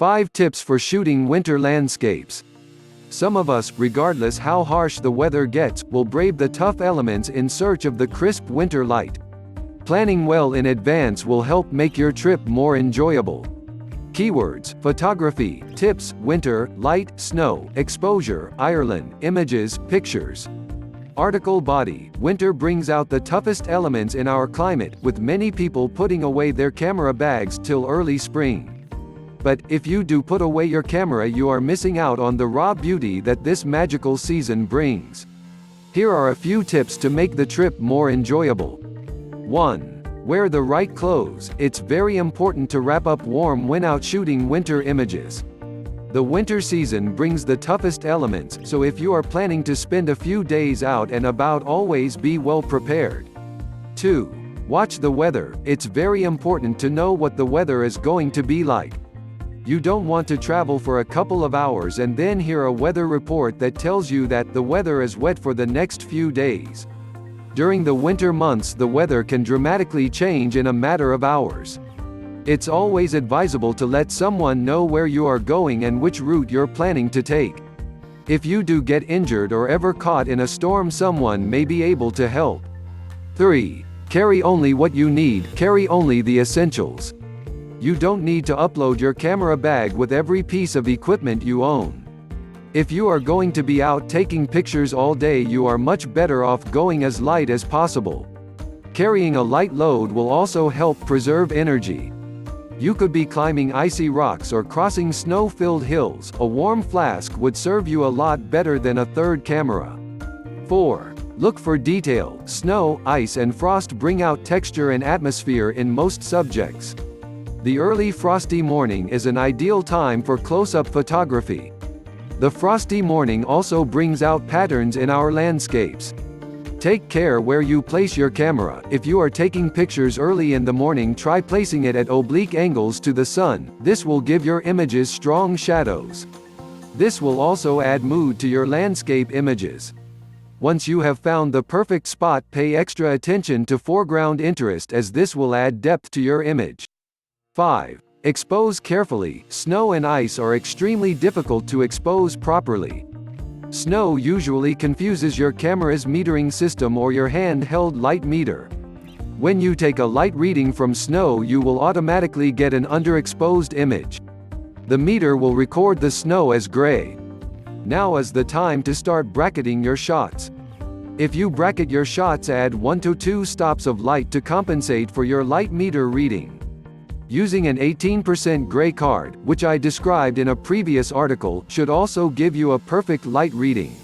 5 tips for shooting winter landscapes. Some of us, regardless how harsh the weather gets, will brave the tough elements in search of the crisp winter light. Planning well in advance will help make your trip more enjoyable. Keywords: photography, tips, winter, light, snow, exposure, Ireland, images, pictures. Article body: winter brings out the toughest elements in our climate, with many people putting away their camera bags till early spring. But, if you do put away your camera, you are missing out on the raw beauty that this magical season brings. Here are a few tips to make the trip more enjoyable. 1. Wear the right clothes. It's very important to wrap up warm when out shooting winter images. The winter season brings the toughest elements, so if you are planning to spend a few days out and about, always be well prepared. 2. Watch the weather. It's very important to know what the weather is going to be like. You don't want to travel for a couple of hours and then hear a weather report that tells you that the weather is wet for the next few days. During the winter months, the weather can dramatically change in a matter of hours. It's always advisable to let someone know where you are going and which route you're planning to take. If you do get injured or ever caught in a storm, someone may be able to help. 3. Carry only what you need. Carry only the essentials. You don't need to upload your camera bag with every piece of equipment you own. If you are going to be out taking pictures all day, you are much better off going as light as possible. Carrying a light load will also help preserve energy. You could be climbing icy rocks or crossing snow-filled hills. A warm flask would serve you a lot better than a third camera. 4. Look for detail. Snow, ice and frost bring out texture and atmosphere in most subjects. The early frosty morning is an ideal time for close-up photography. The frosty morning also brings out patterns in our landscapes. Take care where you place your camera. If you are taking pictures early in the morning, try placing it at oblique angles to the sun. This will give your images strong shadows. This will also add mood to your landscape images. Once you have found the perfect spot, pay extra attention to foreground interest, as this will add depth to your image. 5. Expose carefully. Snow and ice are extremely difficult to expose properly. Snow usually confuses your camera's metering system or your handheld light meter. When you take a light reading from snow, you will automatically get an underexposed image. The meter will record the snow as gray. Now is the time to start bracketing your shots. If you bracket your shots, add 1 to 2 stops of light to compensate for your light meter reading. Using an 18% gray card, which I described in a previous article, should also give you a perfect light reading.